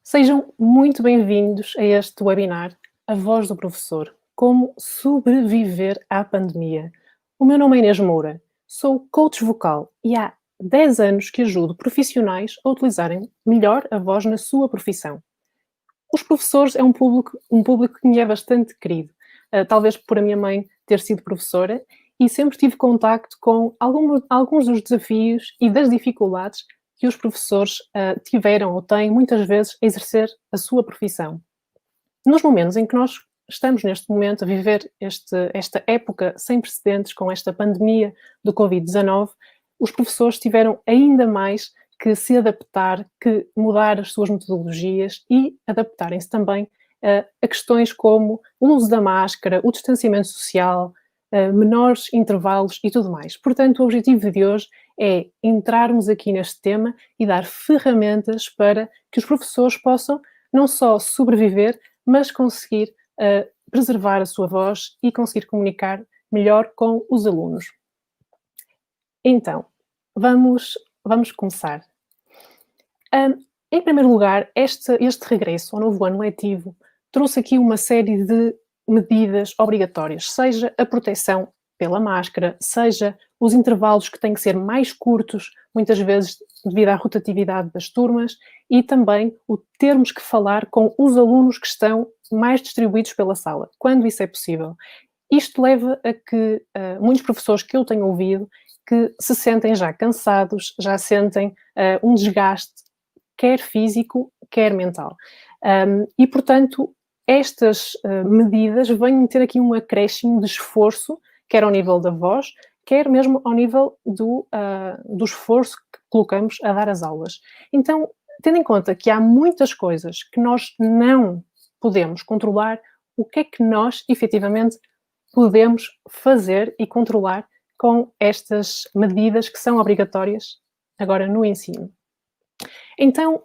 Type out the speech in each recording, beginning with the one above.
Sejam muito bem-vindos a este webinar, A Voz do Professor, como sobreviver à pandemia. O meu nome é Inês Moura, sou coach vocal e há 10 anos que ajudo profissionais a utilizarem melhor a voz na sua profissão. Os professores é um público que me é bastante querido, talvez por a minha mãe ter sido professora, e sempre tive contacto com alguns dos desafios e das dificuldades que os professores tiveram ou têm muitas vezes a exercer a sua profissão. Nos momentos em que nós estamos neste momento a viver esta época sem precedentes com esta pandemia do Covid-19, os professores tiveram ainda mais que se adaptar, que mudar as suas metodologias e adaptarem-se também a questões como o uso da máscara, o distanciamento social, menores intervalos e tudo mais. Portanto, o objetivo de hoje é entrarmos aqui neste tema e dar ferramentas para que os professores possam não só sobreviver, mas conseguir preservar a sua voz e conseguir comunicar melhor com os alunos. Então, vamos começar. Em primeiro lugar, este regresso ao novo ano letivo trouxe aqui uma série de medidas obrigatórias, seja a proteção pela máscara, seja os intervalos que têm que ser mais curtos, muitas vezes devido à rotatividade das turmas, e também o termos que falar com os alunos que estão mais distribuídos pela sala, quando isso é possível. Isto leva a que muitos professores que eu tenho ouvido que se sentem já cansados, já sentem um desgaste, quer físico, quer mental. E, portanto, estas medidas vêm ter aqui um acréscimo de esforço, quer ao nível da voz, quer mesmo ao nível do esforço que colocamos a dar as aulas. Então, tendo em conta que há muitas coisas que nós não podemos controlar, o que é que nós, efetivamente, podemos fazer e controlar com estas medidas que são obrigatórias agora no ensino? Então,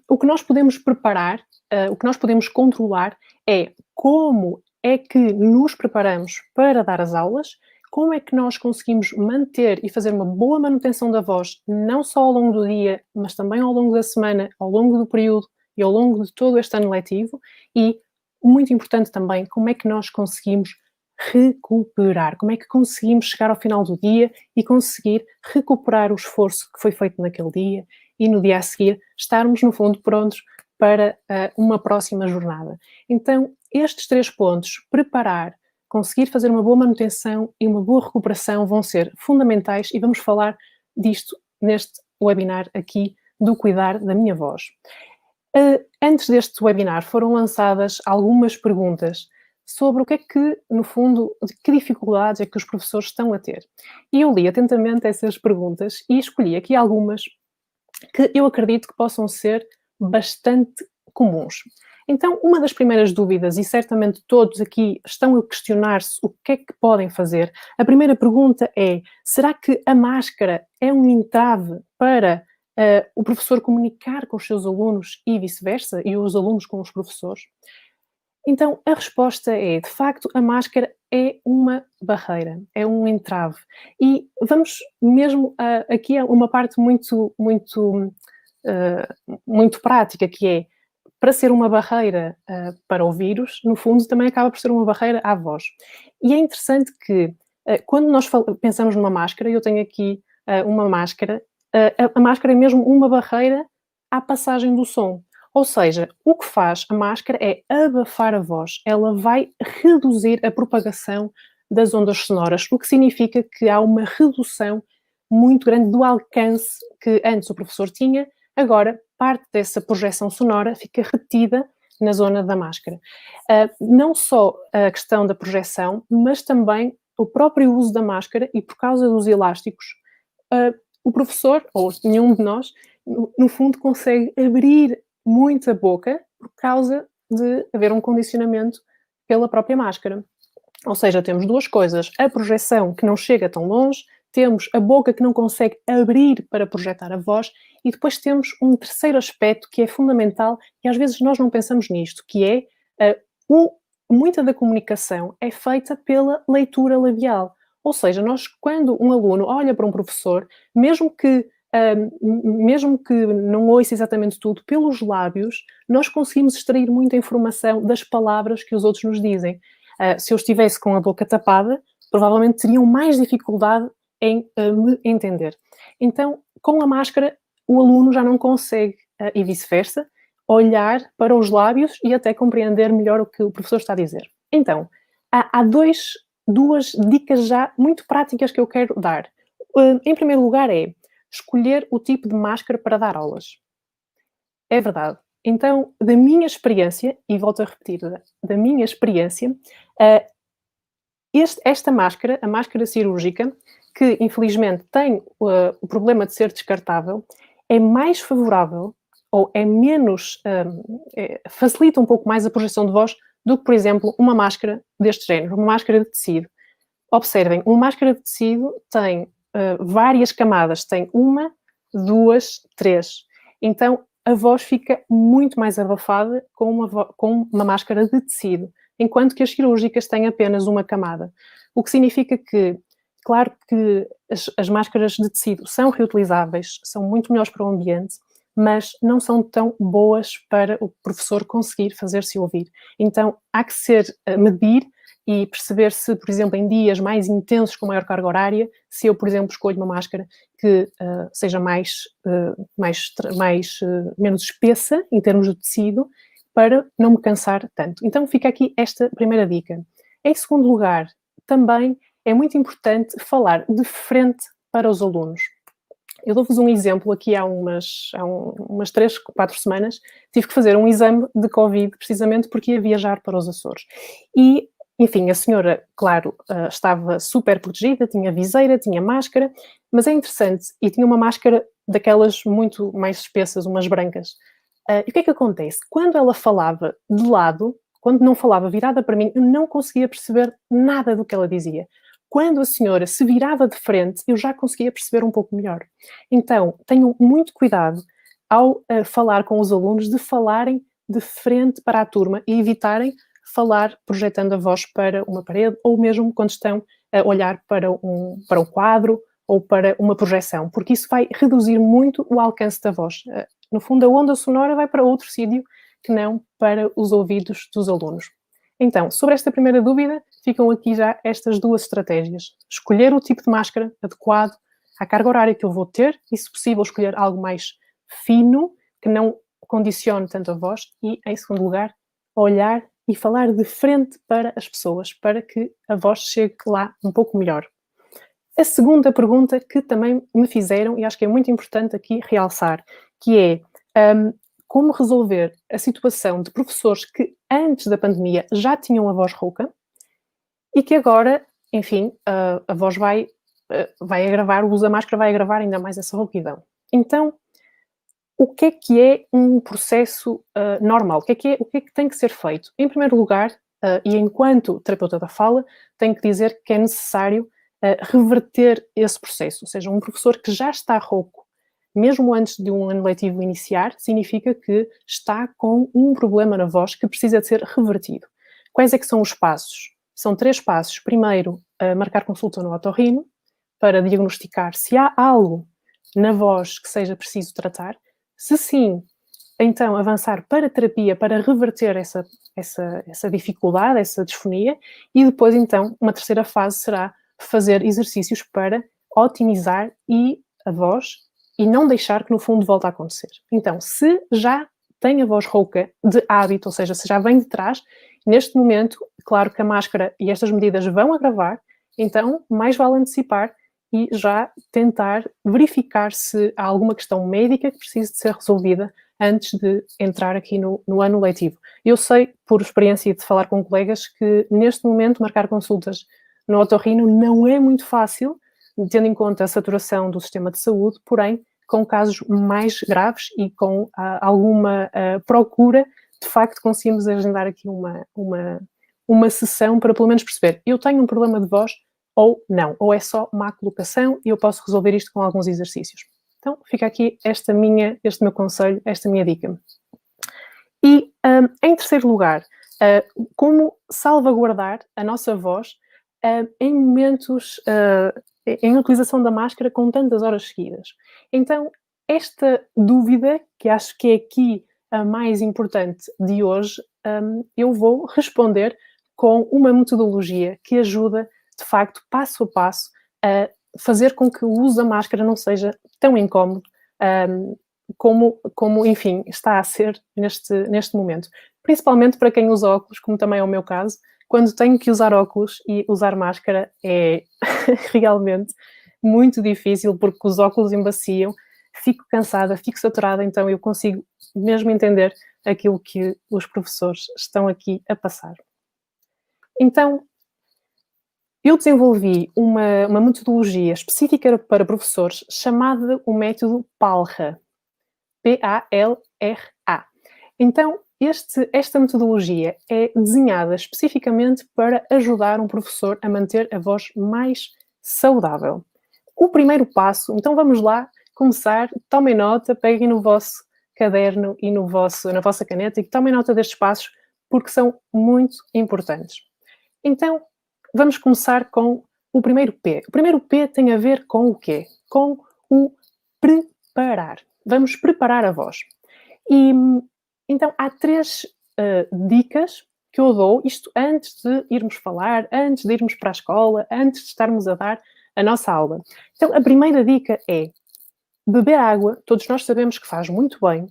o que nós podemos preparar, o que nós podemos controlar é como é que nos preparamos para dar as aulas, como é que nós conseguimos manter e fazer uma boa manutenção da voz, não só ao longo do dia, mas também ao longo da semana, ao longo do período e ao longo de todo este ano letivo, e, muito importante também, como é que nós conseguimos recuperar, como é que conseguimos chegar ao final do dia e conseguir recuperar o esforço que foi feito naquele dia e no dia a seguir estarmos, no fundo, prontos para uma próxima jornada. Então, estes 3 pontos, preparar, conseguir fazer uma boa manutenção e uma boa recuperação, vão ser fundamentais e vamos falar disto neste webinar aqui do cuidar da minha voz. Antes deste webinar foram lançadas algumas perguntas sobre o que é que, no fundo, que dificuldades é que os professores estão a ter. E eu li atentamente essas perguntas e escolhi aqui algumas que eu acredito que possam ser bastante comuns. Então, uma das primeiras dúvidas, e certamente todos aqui estão a questionar-se o que é que podem fazer, a primeira pergunta é: será que a máscara é um entrave para o professor comunicar com os seus alunos e vice-versa, e os alunos com os professores? Então, a resposta é, de facto, a máscara é uma barreira, é um entrave. E vamos mesmo aqui a uma parte muito prática, que é, para ser uma barreira para o vírus, no fundo, também acaba por ser uma barreira à voz. E é interessante que, quando nós pensamos numa máscara, eu tenho aqui uma máscara, a máscara é mesmo uma barreira à passagem do som. Ou seja, o que faz a máscara é abafar a voz. Ela vai reduzir a propagação das ondas sonoras, o que significa que há uma redução muito grande do alcance que antes o professor tinha. Agora, parte dessa projeção sonora fica retida na zona da máscara. Não só a questão da projeção, mas também o próprio uso da máscara, e por causa dos elásticos, o professor, ou nenhum de nós, no fundo, consegue abrir muito a boca por causa de haver um condicionamento pela própria máscara. Ou seja, temos duas coisas: a projeção que não chega tão longe, temos a boca que não consegue abrir para projetar a voz, e depois temos um terceiro aspecto que é fundamental, e às vezes nós não pensamos nisto, que é muita da comunicação é feita pela leitura labial. Ou seja, nós, quando um aluno olha para um professor, mesmo que mesmo que não ouça exatamente tudo, pelos lábios, nós conseguimos extrair muita informação das palavras que os outros nos dizem. Se eu estivesse com a boca tapada, provavelmente teriam mais dificuldade em me entender. Então, com a máscara, o aluno já não consegue, e vice-versa, olhar para os lábios e até compreender melhor o que o professor está a dizer. Então, há duas dicas já muito práticas que eu quero dar. Em primeiro lugar é escolher o tipo de máscara para dar aulas. É verdade. Então, da minha experiência, e volto a repetir, da minha experiência, esta máscara, a máscara cirúrgica, que infelizmente tem o problema de ser descartável, é mais favorável ou é menos, facilita um pouco mais a projeção de voz do que, por exemplo, uma máscara deste género, uma máscara de tecido. Observem, uma máscara de tecido tem várias camadas, tem uma, duas, três. Então, a voz fica muito mais abafada com uma máscara de tecido, enquanto que as cirúrgicas têm apenas uma camada. O que significa que, claro que as máscaras de tecido são reutilizáveis, são muito melhores para o ambiente, mas não são tão boas para o professor conseguir fazer-se ouvir. Então, há que medir e perceber se, por exemplo, em dias mais intensos com maior carga horária, se eu, por exemplo, escolho uma máscara que seja menos espessa em termos de tecido, para não me cansar tanto. Então fica aqui esta primeira dica. Em segundo lugar, também é muito importante falar de frente para os alunos. Eu dou-vos um exemplo aqui há umas 3, 4 semanas, tive que fazer um exame de Covid, precisamente porque ia viajar para os Açores. E, enfim, a senhora, claro, estava super protegida, tinha viseira, tinha máscara, mas é interessante, e tinha uma máscara daquelas muito mais espessas, umas brancas. E o que é que acontece? Quando ela falava de lado, quando não falava virada para mim, eu não conseguia perceber nada do que ela dizia. Quando a senhora se virava de frente, eu já conseguia perceber um pouco melhor. Então, tenham muito cuidado ao falar com os alunos de falarem de frente para a turma e evitarem falar projetando a voz para uma parede ou mesmo quando estão a olhar para um quadro ou para uma projeção, porque isso vai reduzir muito o alcance da voz. No fundo, a onda sonora vai para outro sítio que não para os ouvidos dos alunos. Então, sobre esta primeira dúvida, ficam aqui já estas duas estratégias. Escolher o tipo de máscara adequado à carga horária que eu vou ter e, se possível, escolher algo mais fino, que não condicione tanto a voz e, em segundo lugar, olhar e falar de frente para as pessoas, para que a voz chegue lá um pouco melhor. A segunda pergunta que também me fizeram, e acho que é muito importante aqui realçar, que é como resolver a situação de professores que antes da pandemia já tinham a voz rouca e que agora, enfim, a voz vai agravar, o uso da máscara vai agravar ainda mais essa rouquidão. Então, o que é um processo normal? O que é que tem que ser feito? Em primeiro lugar, e enquanto terapeuta da fala, tenho que dizer que é necessário reverter esse processo. Ou seja, um professor que já está rouco, mesmo antes de um ano letivo iniciar, significa que está com um problema na voz que precisa de ser revertido. Quais é que são os passos? São 3 passos. Primeiro, marcar consulta no otorrino para diagnosticar se há algo na voz que seja preciso tratar. Se sim, então avançar para a terapia para reverter essa dificuldade, essa disfonia, e depois então uma terceira fase será fazer exercícios para otimizar a voz e não deixar que no fundo volte a acontecer. Então, se já tem a voz rouca de hábito, ou seja, se já vem de trás, neste momento, claro que a máscara e estas medidas vão agravar, então mais vale antecipar e já tentar verificar se há alguma questão médica que precise de ser resolvida antes de entrar aqui no ano letivo. Eu sei, por experiência de falar com colegas, que neste momento marcar consultas no otorrino não é muito fácil, tendo em conta a saturação do sistema de saúde, porém, com casos mais graves e com alguma procura, de facto conseguimos agendar aqui uma sessão para pelo menos perceber, eu tenho um problema de voz ou não, ou é só má colocação e eu posso resolver isto com alguns exercícios. Então, fica aqui este meu conselho, esta minha dica. E, em terceiro lugar, como salvaguardar a nossa voz em momentos em utilização da máscara com tantas horas seguidas. Então, esta dúvida, que acho que é aqui a mais importante de hoje, eu vou responder com uma metodologia que ajuda, de facto, passo a passo, a fazer com que o uso da máscara não seja tão incómodo, como, enfim, está a ser neste momento. Principalmente para quem usa óculos, como também é o meu caso, quando tenho que usar óculos e usar máscara é realmente muito difícil, porque os óculos embaciam, fico cansada, fico saturada, então eu consigo mesmo entender aquilo que os professores estão aqui a passar. Então, eu desenvolvi uma metodologia específica para professores chamada o método PALRA. P-A-L-R-A. Então, esta metodologia é desenhada especificamente para ajudar um professor a manter a voz mais saudável. O primeiro passo, então vamos lá começar, tomem nota, peguem no vosso caderno e na vossa caneta e tomem nota destes passos porque são muito importantes. Então, vamos começar com o primeiro P. O primeiro P tem a ver com o quê? Com o preparar. Vamos preparar a voz. E então há 3 dicas que eu dou, isto antes de irmos falar, antes de irmos para a escola, antes de estarmos a dar a nossa aula. Então, a primeira dica é beber água. Todos nós sabemos que faz muito bem.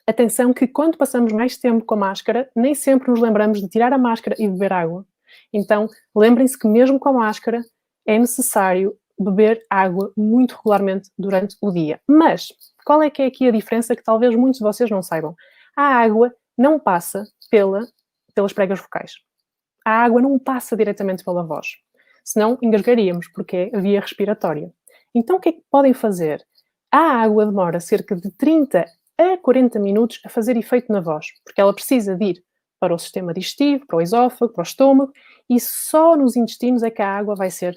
Atenção que quando passamos mais tempo com a máscara, nem sempre nos lembramos de tirar a máscara e beber água. Então, lembrem-se que mesmo com a máscara é necessário beber água muito regularmente durante o dia. Mas, qual é que é aqui a diferença que talvez muitos de vocês não saibam? A água não passa pelas pregas vocais. A água não passa diretamente pela voz. Senão engasgaríamos, porque é a via respiratória. Então, o que é que podem fazer? A água demora cerca de 30 a 40 minutos a fazer efeito na voz, porque ela precisa de ir para o sistema digestivo, para o esófago, para o estômago, e só nos intestinos é que a água vai ser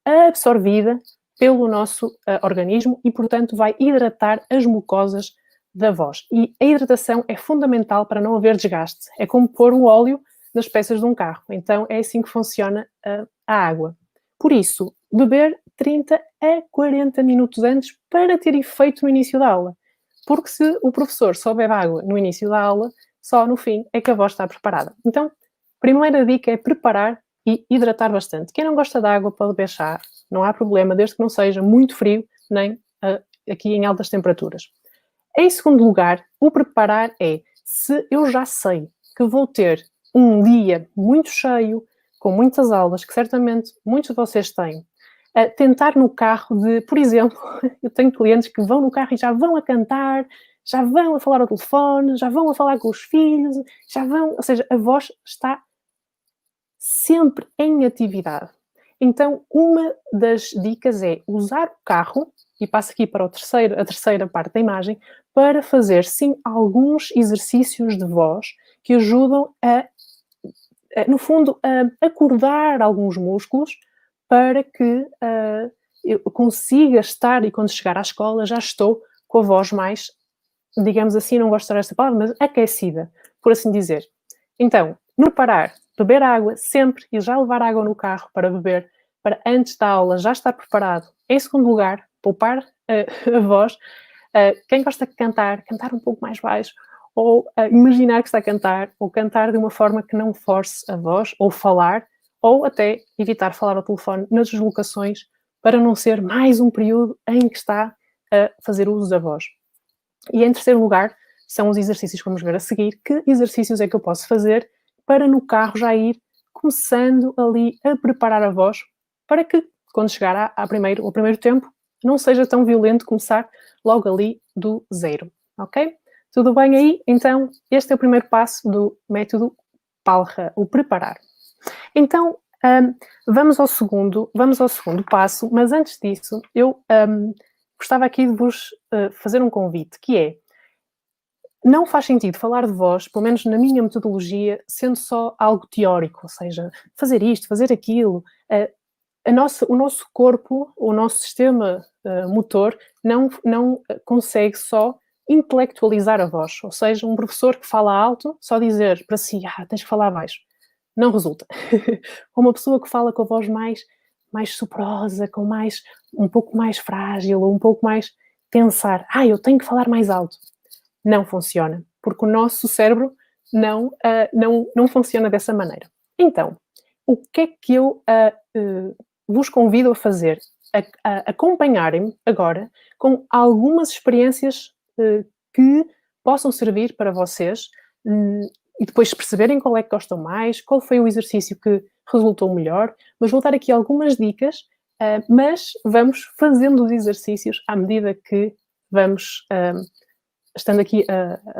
absorvida pelo nosso organismo e, portanto, vai hidratar as mucosas da voz. E a hidratação é fundamental para não haver desgaste. É como pôr o óleo nas peças de um carro. Então, é assim que funciona a água. Por isso, beber 30 a 40 minutos antes para ter efeito no início da aula. Porque se o professor só bebe água no início da aula, só no fim é que a voz está preparada. Então, primeira dica é preparar e hidratar bastante. Quem não gosta de água pode beber chá, não há problema, desde que não seja muito frio, nem aqui em altas temperaturas. Em segundo lugar, o preparar é, se eu já sei que vou ter um dia muito cheio, com muitas aulas, que certamente muitos de vocês têm, tentar no carro de, por exemplo, eu tenho clientes que vão no carro e já vão a cantar, já vão a falar ao telefone, já vão a falar com os filhos, já vão, ou seja, a voz está sempre em atividade. Então, uma das dicas é usar o carro, e passo aqui para a terceira parte da imagem, para fazer, sim, alguns exercícios de voz que ajudam no fundo, a acordar alguns músculos para que eu consiga estar, e quando chegar à escola já estou com a voz mais, digamos assim, não gosto de usar esta palavra, mas aquecida, por assim dizer. Então, no parar, beber água sempre e já levar água no carro para beber, para antes da aula já estar preparado. Em segundo lugar, poupar a voz. Quem gosta de cantar um pouco mais baixo, ou imaginar que está a cantar, ou cantar de uma forma que não force a voz, ou falar, ou até evitar falar ao telefone nas deslocações, para não ser mais um período em que está a fazer uso da voz. E em terceiro lugar, são os exercícios que vamos ver a seguir. Que exercícios é que eu posso fazer para no carro já ir começando ali a preparar a voz, para que, quando chegar ao primeiro tempo, não seja tão violento começar logo ali do zero, ok? Tudo bem aí? Então, este é o primeiro passo do método PALRA, o preparar. Então, vamos ao segundo passo, mas antes disso, eu gostava aqui de vos fazer um convite, que é, não faz sentido falar de voz, pelo menos na minha metodologia, sendo só algo teórico, ou seja, fazer isto, fazer aquilo. O nosso corpo, o nosso sistema motor, não consegue só intelectualizar a voz. Ou seja, um professor que fala alto, só dizer para si, tens que falar baixo, não resulta. Ou uma pessoa que fala com a voz mais mais soporosa, com mais, um pouco mais frágil, ou um pouco mais pensar, eu tenho que falar mais alto. Não funciona, porque o nosso cérebro não funciona dessa maneira. Então, o que é que eu vos convido a fazer? A acompanharem-me agora com algumas experiências que possam servir para vocês e depois perceberem qual é que gostam mais, qual foi o exercício que resultou melhor, mas vou dar aqui algumas dicas, mas vamos fazendo os exercícios à medida que vamos estando aqui,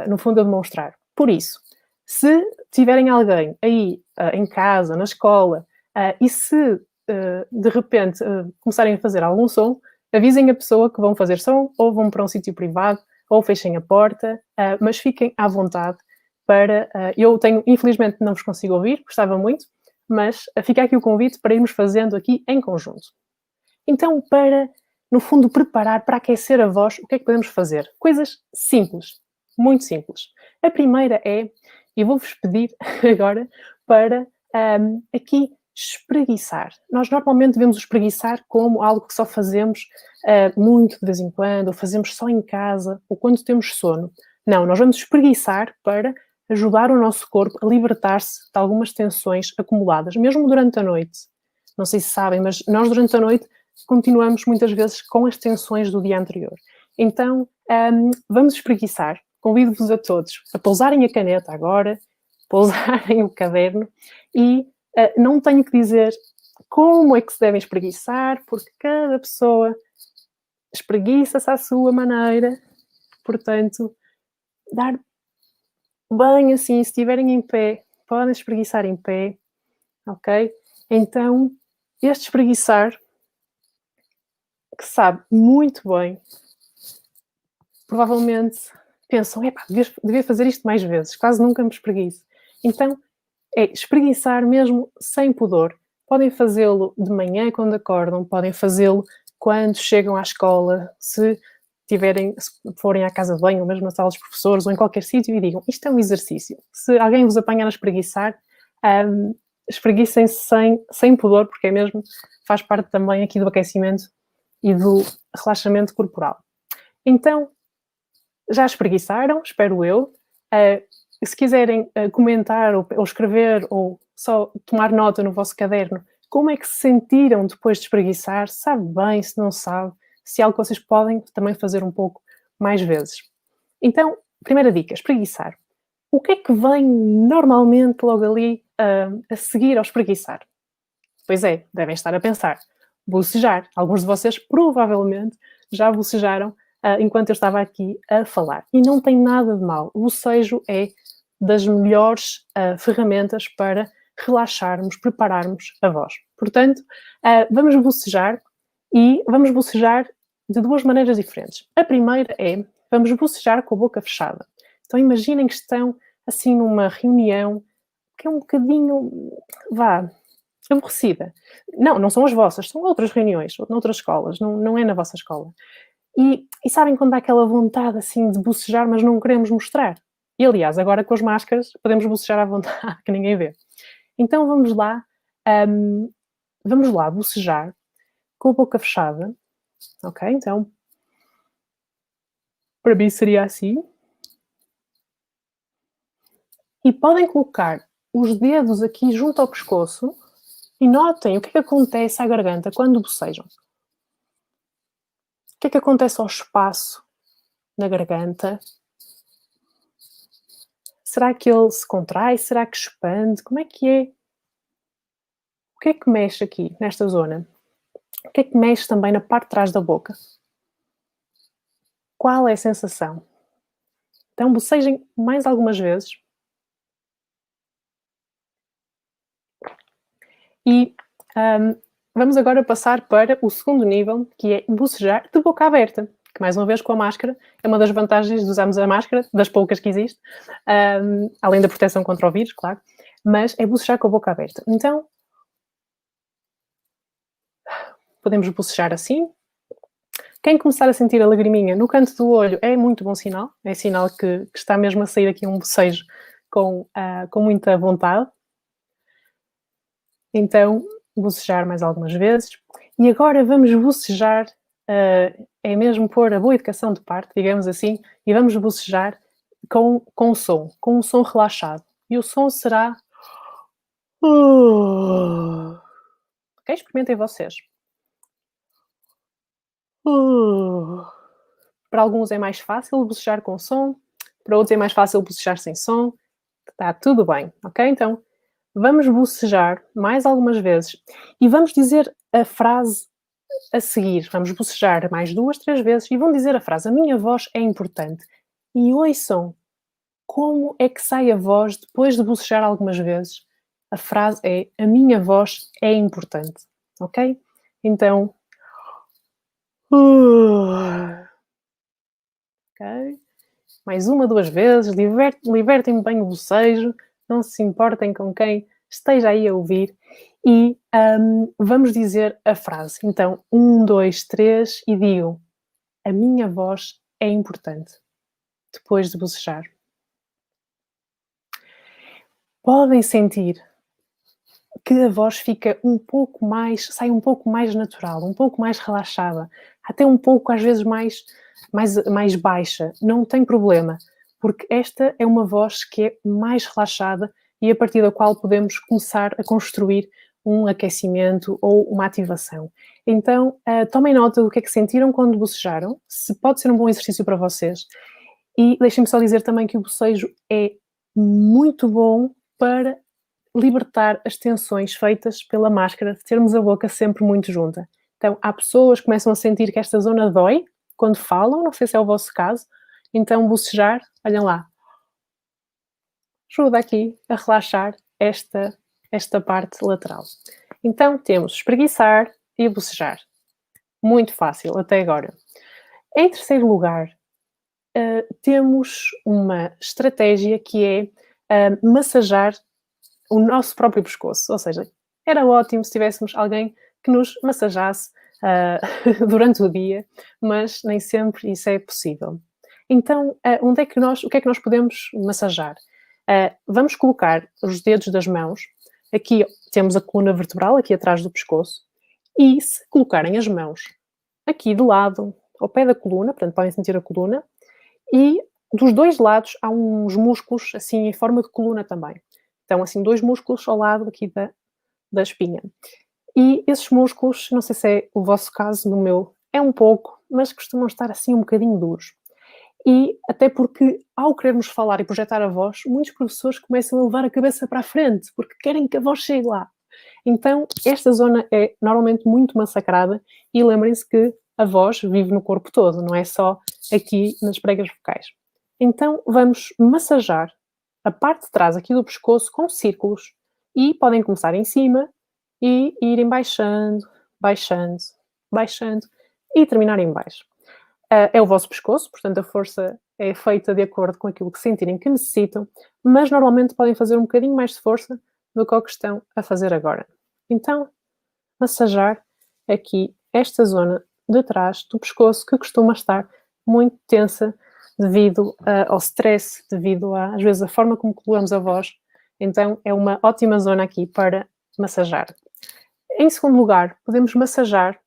no fundo, a demonstrar. Por isso, se tiverem alguém aí em casa, na escola, e se de repente começarem a fazer algum som, avisem a pessoa que vão fazer som, ou vão para um sítio privado, ou fechem a porta, mas fiquem à vontade para... eu tenho, infelizmente, não vos consigo ouvir, gostava muito, mas fica aqui o convite para irmos fazendo aqui em conjunto. Então, para, no fundo, preparar, para aquecer a voz, o que é que podemos fazer? Coisas simples, muito simples. A primeira é, e vou-vos pedir agora para aqui espreguiçar. Nós normalmente vemos o espreguiçar como algo que só fazemos muito de vez em quando, ou fazemos só em casa, ou quando temos sono. Não, nós vamos espreguiçar para ajudar o nosso corpo a libertar-se de algumas tensões acumuladas, mesmo durante a noite. Não sei se sabem, mas nós durante a noite continuamos muitas vezes com as tensões do dia anterior. Então, vamos espreguiçar. Convido-vos a todos a pousarem a caneta agora, pousarem o caderno e não tenho que dizer como é que se devem espreguiçar, porque cada pessoa espreguiça-se à sua maneira. Portanto, dar bem assim, se estiverem em pé, podem espreguiçar em pé, ok? Então, este espreguiçar, que sabe muito bem, provavelmente pensam, devia fazer isto mais vezes, quase nunca me espreguiço. Então, é espreguiçar mesmo sem pudor. Podem fazê-lo de manhã quando acordam, podem fazê-lo quando chegam à escola, se forem à casa de banho, ou mesmo na sala dos professores, ou em qualquer sítio, e digam, isto é um exercício. Se alguém vos apanhar a espreguiçar, espreguicem-se sem pudor, porque é mesmo, faz parte também aqui do aquecimento e do relaxamento corporal. Então, já espreguiçaram, espero eu. Se quiserem comentar ou escrever ou só tomar nota no vosso caderno, como é que se sentiram depois de espreguiçar? Sabe bem, se não sabe, se é algo que vocês podem também fazer um pouco mais vezes. Então, primeira dica, espreguiçar. O que é que vem normalmente logo ali a seguir ao espreguiçar? Pois é, devem estar a pensar. Bocejar. Alguns de vocês provavelmente já bocejaram enquanto eu estava aqui a falar. E não tem nada de mal. O bocejo é das melhores ferramentas para relaxarmos, prepararmos a voz. Portanto, vamos bocejar e vamos bocejar de duas maneiras diferentes. A primeira é, vamos bocejar com a boca fechada. Então imaginem que estão assim numa reunião que é um bocadinho, aborrecida. Não são as vossas, são outras reuniões, noutras escolas, não é na vossa escola. E sabem quando há aquela vontade assim de bocejar, mas não queremos mostrar? E aliás, agora com as máscaras podemos bocejar à vontade, que ninguém vê. Então vamos lá bocejar com a boca fechada, ok? Então, para mim seria assim. E podem colocar os dedos aqui junto ao pescoço e notem o que é que acontece à garganta quando bocejam. O que é que acontece ao espaço na garganta? Será que ele se contrai? Será que expande? Como é que é? O que é que mexe aqui, nesta zona? O que é que mexe também na parte de trás da boca? Qual é a sensação? Então, bocejem mais algumas vezes. E vamos agora passar para o segundo nível, que é bocejar de boca aberta. Que, mais uma vez, com a máscara, é uma das vantagens de usarmos a máscara, das poucas que existe, além da proteção contra o vírus, claro, mas é bocejar com a boca aberta. Então, podemos bocejar assim. Quem começar a sentir a lagriminha no canto do olho é muito bom sinal, é sinal que está mesmo a sair aqui um bocejo com muita vontade. Então, bocejar mais algumas vezes. E agora vamos bocejar, é mesmo pôr a boa educação de parte, digamos assim, e vamos bocejar com um som relaxado. E o som será... Ok? Experimentem vocês. Para alguns é mais fácil bocejar com som, para outros é mais fácil bocejar sem som. Está tudo bem, ok? Então, vamos bocejar mais algumas vezes e vamos dizer a frase a seguir. Vamos bocejar mais 2, 3 vezes e vão dizer a frase: a minha voz é importante. E ouçam como é que sai a voz depois de bocejar algumas vezes. A frase é: a minha voz é importante, ok? Então, ok? Mais uma, 2 vezes, libertem bem o bocejo, não se importem com quem esteja aí a ouvir e vamos dizer a frase. Então, 1, 2, 3 e digam: a minha voz é importante, depois de bocejar. Podem sentir que a voz fica sai um pouco mais natural, um pouco mais relaxada, até um pouco, às vezes, mais baixa. Não tem problema, porque esta é uma voz que é mais relaxada e a partir da qual podemos começar a construir um aquecimento ou uma ativação. Então, tomem nota do que é que sentiram quando bocejaram, se pode ser um bom exercício para vocês. E deixem-me só dizer também que o bocejo é muito bom para libertar as tensões feitas pela máscara de termos a boca sempre muito junta. Então, há pessoas que começam a sentir que esta zona dói quando falam, não sei se é o vosso caso, então bocejar, olhem lá, ajuda aqui a relaxar esta parte lateral. Então, temos espreguiçar e bocejar. Muito fácil até agora. Em terceiro lugar, temos uma estratégia que é massajar o nosso próprio pescoço. Ou seja, era ótimo se tivéssemos alguém que nos massajasse durante o dia, mas nem sempre isso é possível. Então, o que é que nós podemos massajar? Vamos colocar os dedos das mãos, aqui temos a coluna vertebral, aqui atrás do pescoço, e se colocarem as mãos aqui de lado, ao pé da coluna, portanto podem sentir a coluna, e dos dois lados há uns músculos assim em forma de coluna também. Então, assim, 2 músculos ao lado aqui da espinha. E esses músculos, não sei se é o vosso caso, no meu é um pouco, mas costumam estar assim um bocadinho duros. E até porque, ao querermos falar e projetar a voz, muitos professores começam a levar a cabeça para a frente, porque querem que a voz chegue lá. Então, esta zona é normalmente muito massacrada e lembrem-se que a voz vive no corpo todo, não é só aqui nas pregas vocais. Então, vamos massajar a parte de trás aqui do pescoço com círculos e podem começar em cima e irem baixando, baixando, baixando e terminar em baixo. É o vosso pescoço, portanto a força é feita de acordo com aquilo que sentirem que necessitam, mas normalmente podem fazer um bocadinho mais de força do que o que estão a fazer agora. Então, massajar aqui esta zona de trás do pescoço que costuma estar muito tensa devido ao stress, devido às vezes, a forma como colocamos a voz. Então, é uma ótima zona aqui para massajar. Em segundo lugar, podemos massajar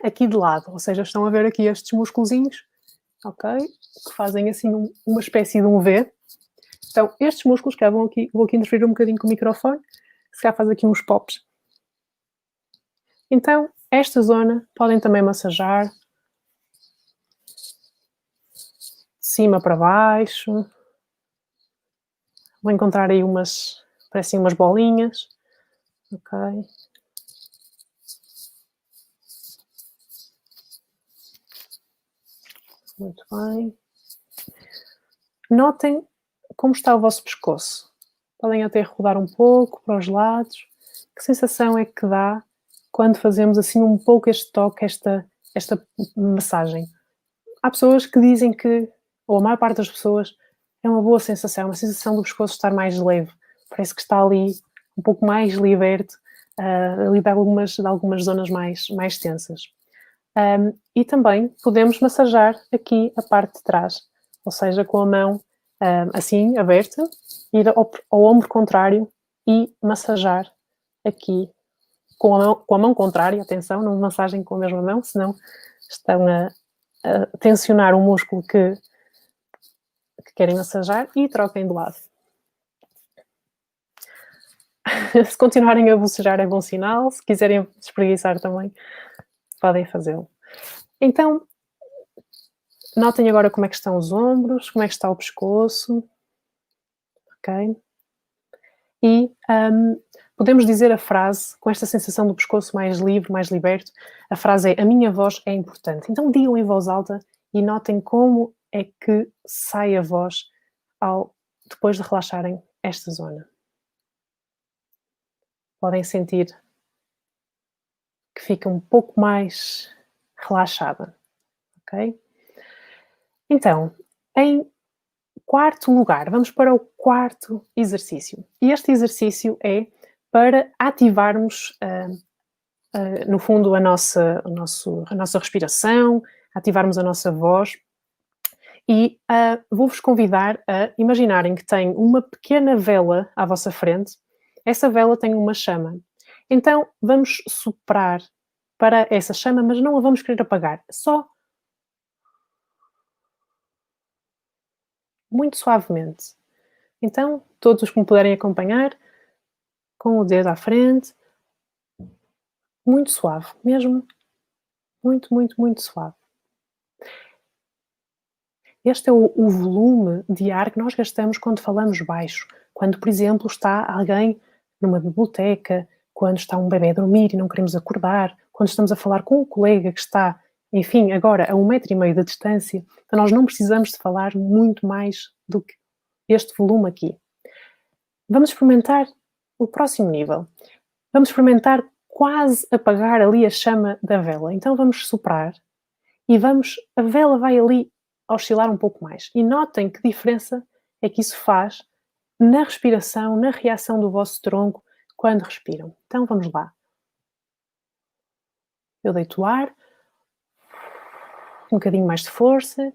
aqui de lado, ou seja, estão a ver aqui estes musculozinhos, ok? Que fazem assim uma espécie de um V. Então, estes músculos, que vou aqui interferir um bocadinho com o microfone, se calhar faz aqui uns pops. Então, esta zona podem também massajar de cima para baixo. Vou encontrar aí parecem umas bolinhas. Ok. Muito bem. Notem como está o vosso pescoço. Podem até rodar um pouco para os lados. Que sensação é que dá quando fazemos assim um pouco este toque, esta massagem? Há pessoas que dizem que, ou a maior parte das pessoas, é uma boa sensação, uma sensação do pescoço estar mais leve. Parece que está ali um pouco mais liberto, ali de algumas zonas mais tensas. E também podemos massajar aqui a parte de trás, ou seja, com a mão assim, aberta, ir ao ombro contrário e massajar aqui com a mão contrária, atenção, não massagem com a mesma mão, senão estão a tensionar o músculo que querem massajar, e troquem de lado. Se continuarem a bocejar é bom sinal, se quiserem espreguiçar também, podem fazê-lo. Então, notem agora como é que estão os ombros, como é que está o pescoço, ok? E podemos dizer a frase, com esta sensação do pescoço mais livre, mais liberto, a frase é: a minha voz é importante. Então digam em voz alta e notem como é que sai a voz depois de relaxarem esta zona. Podem sentir que fica um pouco mais relaxada, ok? Então, em quarto lugar, vamos para o quarto exercício. E este exercício é para ativarmos, no fundo, a nossa respiração, ativarmos a nossa voz. E vou-vos convidar a imaginarem que tem uma pequena vela à vossa frente. Essa vela tem uma chama. Então, vamos soprar para essa chama, mas não a vamos querer apagar. Só muito suavemente. Então, todos os que me puderem acompanhar, com o dedo à frente, muito suave, mesmo muito, muito, muito suave. Este é o volume de ar que nós gastamos quando falamos baixo. Quando, por exemplo, está alguém numa biblioteca, quando está um bebê a dormir e não queremos acordar, quando estamos a falar com um colega que está, enfim, agora a 1,5 m de distância. Então nós não precisamos de falar muito mais do que este volume aqui. Vamos experimentar o próximo nível. Vamos experimentar quase apagar ali a chama da vela. Então vamos soprar e a vela vai ali oscilar um pouco mais. E notem que diferença é que isso faz na respiração, na reação do vosso tronco quando respiram. Então vamos lá. Eu deito o ar, um bocadinho mais de força.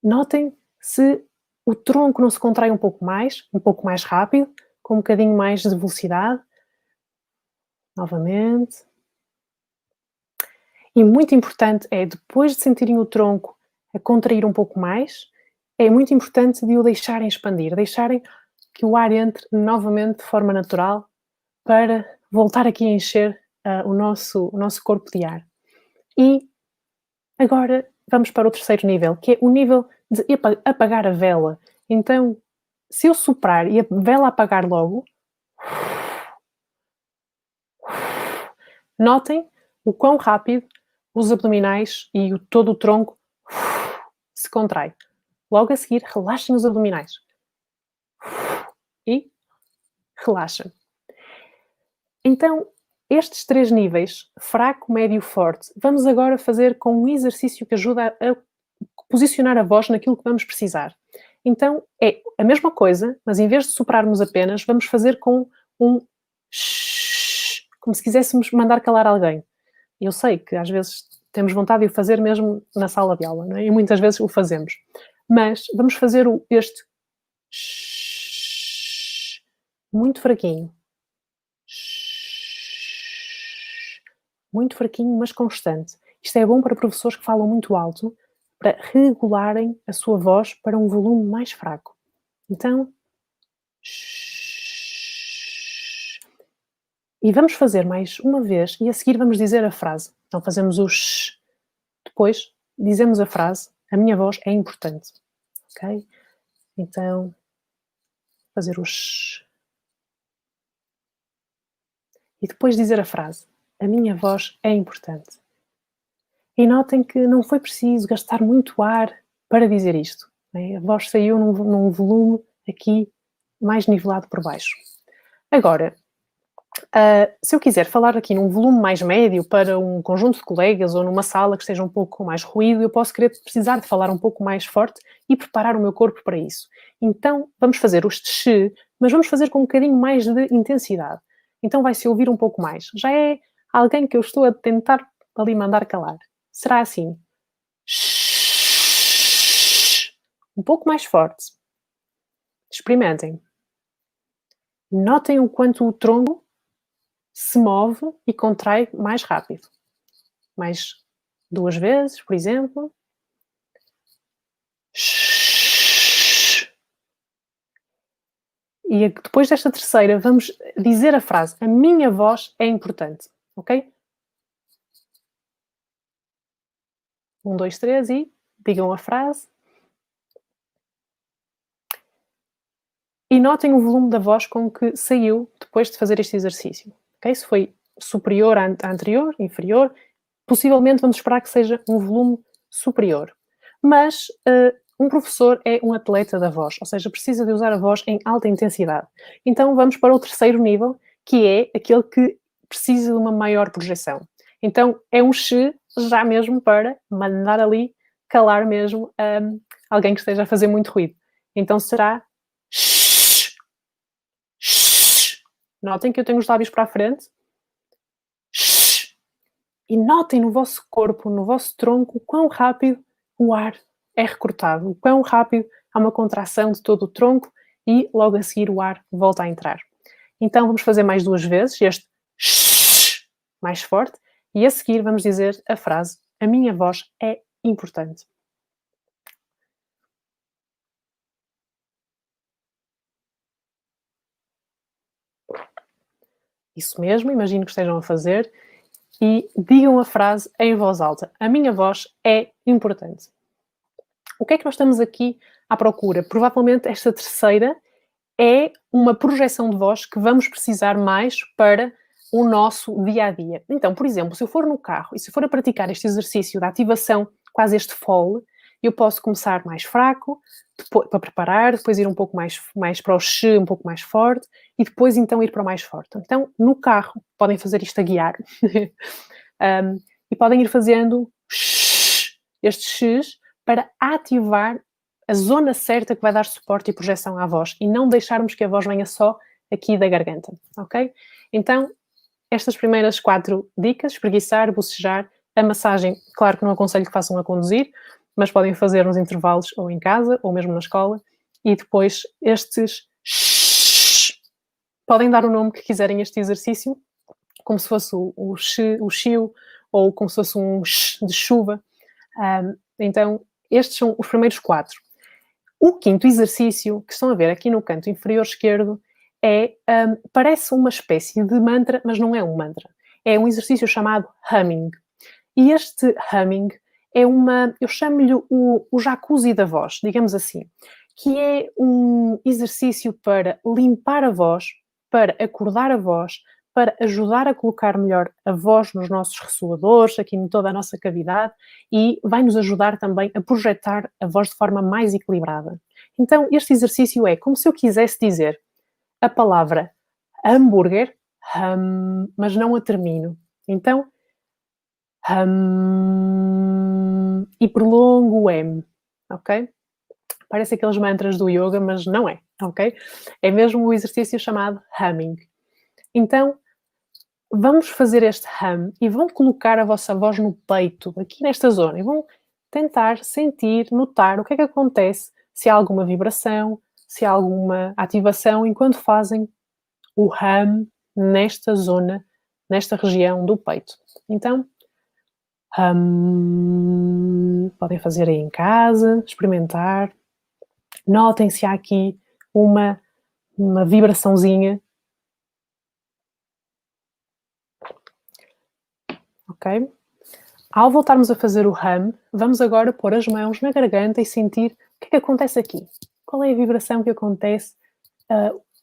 Notem se o tronco não se contrai um pouco mais rápido, com um bocadinho mais de velocidade. Novamente. E muito importante é, depois de sentirem o tronco a contrair um pouco mais, é muito importante de o deixarem expandir, deixarem que o ar entre novamente de forma natural para voltar aqui a encher o nosso corpo de ar. E agora vamos para o terceiro nível, que é o nível de apagar a vela. Então, se eu soprar e a vela apagar logo, notem o quão rápido os abdominais e todo o tronco se contrai. Logo a seguir, relaxem os abdominais. E relaxem. Então, estes 3 níveis, fraco, médio e forte, vamos agora fazer com um exercício que ajuda a posicionar a voz naquilo que vamos precisar. Então, é a mesma coisa, mas em vez de soprarmos apenas, vamos fazer com um shhh, como se quiséssemos mandar calar alguém. Eu sei que às vezes temos vontade de o fazer mesmo na sala de aula, não é? E muitas vezes o fazemos. Mas vamos fazer este shhh, muito fraquinho. Muito fraquinho, mas constante. Isto é bom para professores que falam muito alto, para regularem a sua voz para um volume mais fraco. Então, e vamos fazer mais uma vez e a seguir vamos dizer a frase. Então fazemos o sh, depois dizemos a frase, a minha voz é importante. Ok? Então, fazer o sh. E depois dizer a frase, a minha voz é importante. E notem que não foi preciso gastar muito ar para dizer isto. A voz saiu num volume aqui mais nivelado por baixo. Agora, se eu quiser falar aqui num volume mais médio para um conjunto de colegas ou numa sala que esteja um pouco com mais ruído, eu posso precisar de falar um pouco mais forte e preparar o meu corpo para isso. Então, vamos fazer os tsh, mas vamos fazer com um bocadinho mais de intensidade. Então vai-se ouvir um pouco mais. Já é alguém que eu estou a tentar ali mandar calar. Será assim. Um pouco mais forte. Experimentem. Notem o quanto o tronco se move e contrai mais rápido. Mais 2 vezes, por exemplo. E depois desta terceira, vamos dizer a frase: a minha voz é importante, ok? 1, 2, 3 e digam a frase. E notem o volume da voz com que saiu depois de fazer este exercício, ok? Se foi superior à anterior, inferior, possivelmente vamos esperar que seja um volume superior. Mas um professor é um atleta da voz, ou seja, precisa de usar a voz em alta intensidade. Então vamos para o terceiro nível, que é aquele que precisa de uma maior projeção. Então é um x já mesmo para mandar ali calar mesmo alguém que esteja a fazer muito ruído. Então será x. Notem que eu tenho os lábios para a frente. E notem no vosso corpo, no vosso tronco, quão rápido o ar é recortado, quão rápido há uma contração de todo o tronco e logo a seguir o ar volta a entrar. Então vamos fazer mais 2 vezes este mais forte e a seguir vamos dizer a frase: a minha voz é importante. Isso mesmo, imagino que estejam a fazer e digam a frase em voz alta: a minha voz é importante. O que é que nós estamos aqui à procura? Provavelmente esta terceira é uma projeção de voz que vamos precisar mais para o nosso dia a dia. Então, por exemplo, se eu for no carro e se for a praticar este exercício da ativação, quase este fall, eu posso começar mais fraco, depois, para preparar, depois ir um pouco mais para o x, um pouco mais forte, e depois então ir para o mais forte. Então, no carro, podem fazer isto a guiar, e podem ir fazendo este x para ativar a zona certa que vai dar suporte e projeção à voz e não deixarmos que a voz venha só aqui da garganta, ok? Então, estas primeiras 4 dicas: espreguiçar, bocejar, a massagem, claro que não aconselho que façam a conduzir, mas podem fazer nos intervalos ou em casa ou mesmo na escola, e depois estes podem dar o nome que quiserem a este exercício, como se fosse o chiu ou como se fosse um de chuva. Então, estes são os primeiros 4. O quinto exercício, que estão a ver aqui no canto inferior esquerdo, parece uma espécie de mantra, mas não é um mantra. É um exercício chamado humming. E este humming é eu chamo-lhe o jacuzzi da voz, digamos assim, que é um exercício para limpar a voz, para acordar a voz, para ajudar a colocar melhor a voz nos nossos ressoadores, aqui em toda a nossa cavidade, e vai nos ajudar também a projetar a voz de forma mais equilibrada. Então, este exercício é como se eu quisesse dizer a palavra hambúrguer, mas não a termino. Então, e prolongo o M, ok? Parece aqueles mantras do yoga, mas não é, ok? É mesmo o exercício chamado humming. Então, vamos fazer este hum e vão colocar a vossa voz no peito, aqui nesta zona, e vão tentar sentir, notar o que é que acontece, se há alguma vibração, se há alguma ativação enquanto fazem o hum nesta zona, nesta região do peito. Então, podem fazer aí em casa, experimentar. Notem se há aqui uma vibraçãozinha. Ok? Ao voltarmos a fazer o hum, vamos agora pôr as mãos na garganta e sentir o que é que acontece aqui. Qual é a vibração que acontece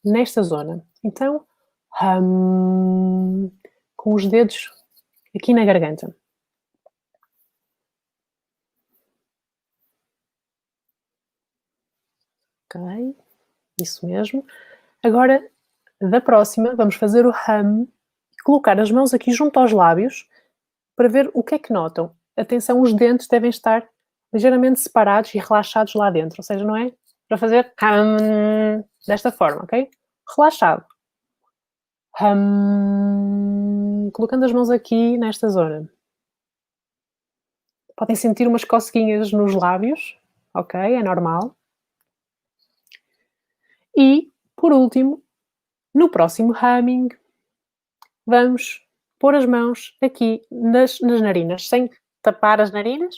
nesta zona? Então, com os dedos aqui na garganta. Ok, isso mesmo. Agora, da próxima, vamos fazer o hum e colocar as mãos aqui junto aos lábios para ver o que é que notam. Atenção, os dentes devem estar ligeiramente separados e relaxados lá dentro, ou seja, não é para fazer desta forma, ok? Relaxado. Colocando as mãos aqui nesta zona. Podem sentir umas coceguinhas nos lábios, ok? É normal. E, por último, no próximo humming, vamos pôr as mãos aqui nas narinas, sem tapar as narinas,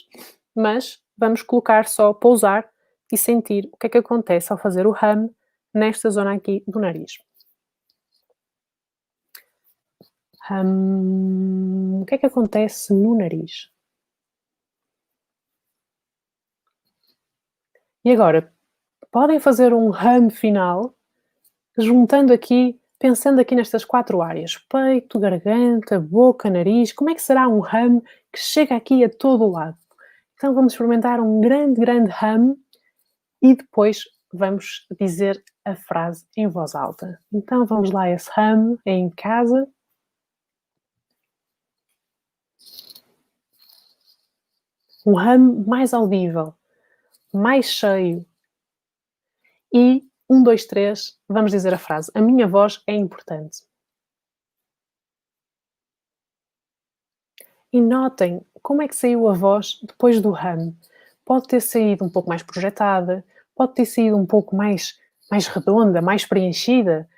mas vamos colocar só, pousar e sentir o que é que acontece ao fazer o hum nesta zona aqui do nariz. O que é que acontece no nariz? E agora, podem fazer um hum final, juntando aqui, pensando aqui nestas 4 áreas: peito, garganta, boca, nariz. Como é que será um hum que chega aqui a todo o lado? Então vamos experimentar um grande, grande hum e depois vamos dizer a frase em voz alta. Então vamos lá, esse hum é em casa. Um hum mais audível, mais cheio. E 1, 2, 3, vamos dizer a frase: a minha voz é importante. E notem como é que saiu a voz depois do hum. Pode ter saído um pouco mais projetada, pode ter saído um pouco mais redonda, mais preenchida,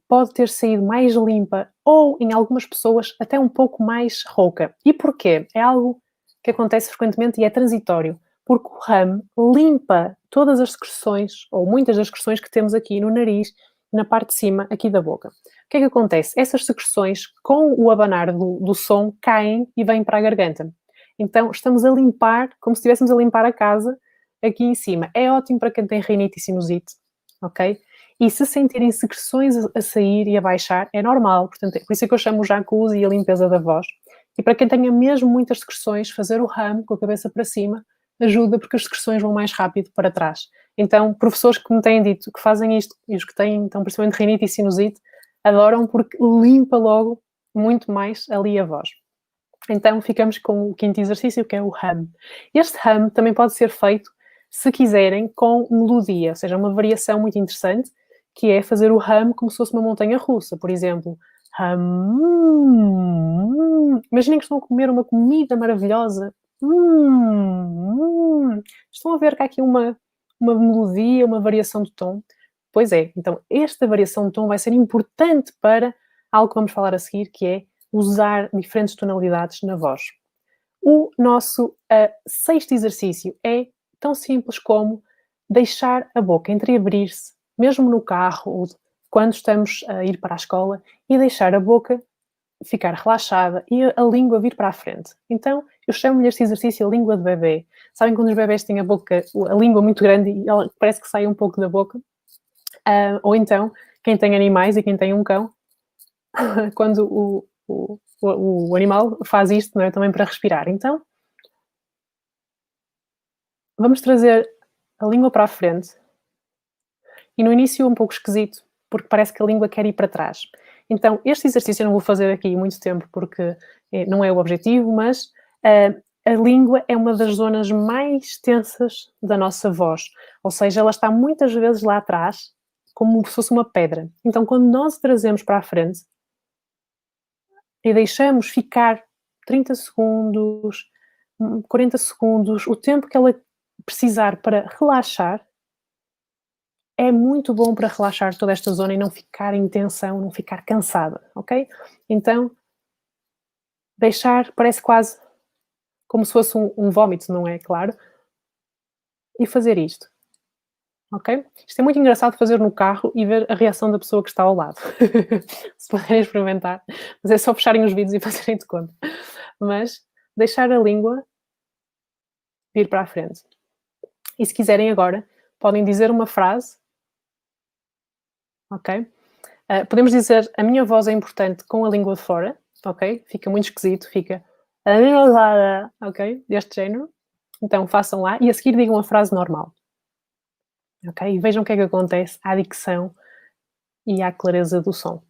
pode ter saído mais limpa ou, em algumas pessoas, até um pouco mais rouca. E porquê? É algo que acontece frequentemente e é transitório, porque o hum limpa todas as secreções, ou muitas das secreções que temos aqui no nariz, na parte de cima aqui da boca. O que é que acontece? Essas secreções, com o abanar do som, caem e vêm para a garganta. Então, estamos a limpar, como se estivéssemos a limpar a casa aqui em cima. É ótimo para quem tem rinite e sinusite, ok? E se sentirem secreções a sair e a baixar, é normal. Portanto, é por isso é que eu chamo o jacuzzi e a limpeza da voz. E para quem tenha mesmo muitas secreções, fazer o hum com a cabeça para cima ajuda, porque as secreções vão mais rápido para trás. Então, professores que me têm dito que fazem isto, e os que têm, então, principalmente rinite e sinusite, adoram porque limpa logo muito mais ali a voz. Então, ficamos com o quinto exercício, que é o hum. Este hum também pode ser feito, se quiserem, com melodia, ou seja, uma variação muito interessante, que é fazer o hum como se fosse uma montanha russa. Por exemplo, imaginem que estão a comer uma comida maravilhosa. Estão a ver que há aqui uma melodia, uma variação de tom? Pois é, então esta variação de tom vai ser importante para algo que vamos falar a seguir, que é usar diferentes tonalidades na voz. O nosso sexto exercício é tão simples como deixar a boca entreabrir-se, mesmo no carro ou quando estamos a ir para a escola, e deixar a boca ficar relaxada e a língua vir para a frente. Então, eu chamo-lhe este exercício a língua de bebê. Sabem quando os bebés têm a língua muito grande e ela parece que sai um pouco da boca? Ou então, quem tem animais e quem tem um cão, quando o animal faz isto, não é? Também para respirar. Então, vamos trazer a língua para a frente. E no início é um pouco esquisito, porque parece que a língua quer ir para trás. Então, este exercício eu não vou fazer aqui muito tempo, porque não é o objetivo, mas a língua é uma das zonas mais tensas da nossa voz. Ou seja, ela está muitas vezes lá atrás, como se fosse uma pedra. Então, quando nós a trazemos para a frente e deixamos ficar 30 segundos, 40 segundos, o tempo que ela precisar para relaxar, é muito bom para relaxar toda esta zona e não ficar em tensão, não ficar cansada, ok? Então, deixar, parece quase como se fosse um vómito, não é? Claro. E fazer isto, ok? Isto é muito engraçado fazer no carro e ver a reação da pessoa que está ao lado. Se puderem experimentar, mas é só fecharem os vídeos e fazerem de conta. Mas deixar a língua vir para a frente. E se quiserem agora, podem dizer uma frase, ok? Podemos dizer a minha voz é importante com a língua de fora, ok? Fica muito esquisito, fica ok? Deste género. Então façam lá e a seguir digam a frase normal, ok? E vejam o que é que acontece à dicção e à clareza do som,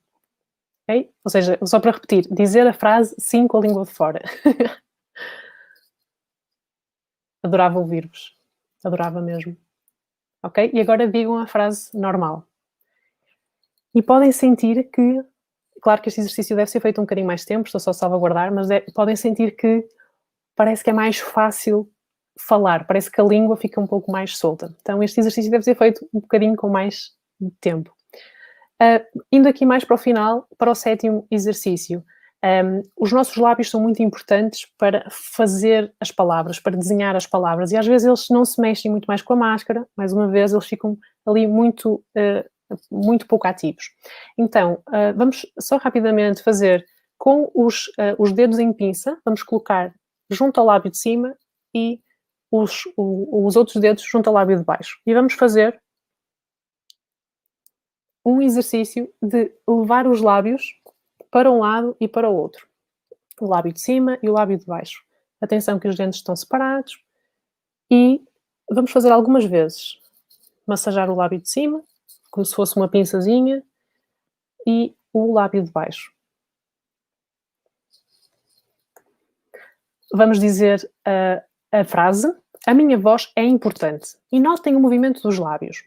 ok? Ou seja, só para repetir, dizer a frase sim com a língua de fora. Adorava ouvir-vos, adorava mesmo, ok? E agora digam a frase normal. E podem sentir que, claro que este exercício deve ser feito um bocadinho mais tempo, estou só a salvaguardar, mas podem sentir que parece que é mais fácil falar, parece que a língua fica um pouco mais solta. Então este exercício deve ser feito um bocadinho com mais tempo. Indo aqui mais para o final, para o sétimo exercício. Os nossos lábios são muito importantes para fazer as palavras, para desenhar as palavras, e às vezes eles não se mexem muito mais com a máscara, mais uma vez, eles ficam ali muito pouco ativos. Então, vamos só rapidamente fazer com os dedos em pinça, vamos colocar junto ao lábio de cima e os outros dedos junto ao lábio de baixo. E vamos fazer um exercício de levar os lábios para um lado e para o outro. O lábio de cima e o lábio de baixo. Atenção que os dentes estão separados. E vamos fazer algumas vezes. Massajar o lábio de cima, como se fosse uma pinçazinha, e o lábio de baixo. Vamos dizer a frase: a minha voz é importante. E notem o movimento dos lábios.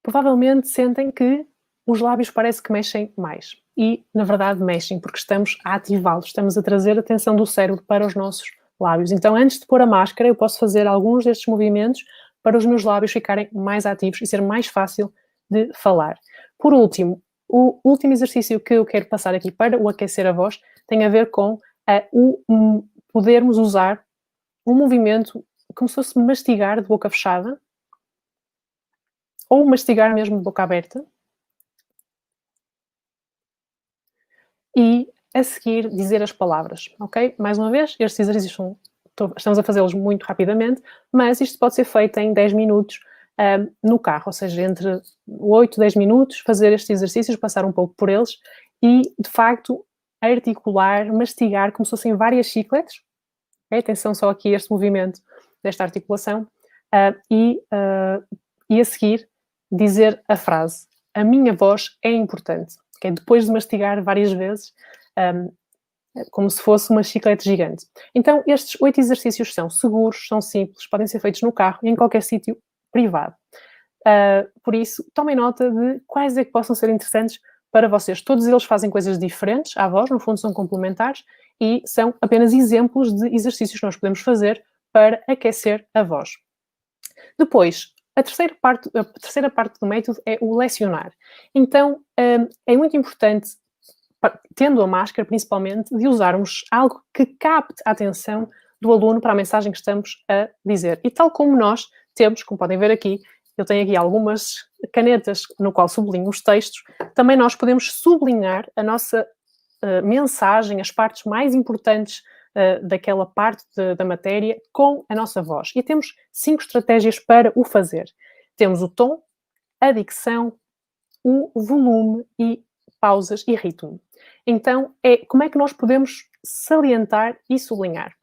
Provavelmente sentem que os lábios parece que mexem mais. E, na verdade, mexem, porque estamos a ativá-los, estamos a trazer a atenção do cérebro para os nossos lábios. Então, antes de pôr a máscara, eu posso fazer alguns destes movimentos para os meus lábios ficarem mais ativos e ser mais fácil de falar. Por último, o último exercício que eu quero passar aqui para o aquecer a voz tem a ver com podermos usar um movimento como se fosse mastigar de boca fechada, ou mastigar mesmo de boca aberta, e a seguir dizer as palavras, ok? Mais uma vez, estes exercícios estamos a fazê-los muito rapidamente, mas isto pode ser feito em 10 minutos no carro, ou seja, entre 8 e 10 minutos, fazer estes exercícios, passar um pouco por eles e, de facto, articular, mastigar, como se fossem várias chicletes. Okay? Atenção só aqui a este movimento desta articulação. E a seguir, dizer a frase: a minha voz é importante. Okay? Depois de mastigar várias vezes, como se fosse uma chiclete gigante. Então, estes 8 exercícios são seguros, são simples, podem ser feitos no carro e em qualquer sítio privado. Por isso, tomem nota de quais é que possam ser interessantes para vocês. Todos eles fazem coisas diferentes à voz, no fundo são complementares, e são apenas exemplos de exercícios que nós podemos fazer para aquecer a voz. Depois, a terceira parte do método é o lecionar. Então, é muito importante, tendo a máscara principalmente, de usarmos algo que capte a atenção do aluno para a mensagem que estamos a dizer. E tal como nós temos, como podem ver aqui, eu tenho aqui algumas canetas no qual sublinho os textos, também nós podemos sublinhar a nossa mensagem, as partes mais importantes daquela parte da matéria com a nossa voz. E temos 5 estratégias para o fazer. Temos o tom, a dicção, o volume e pausas e ritmo. Então, como é que nós podemos salientar e sublinhar?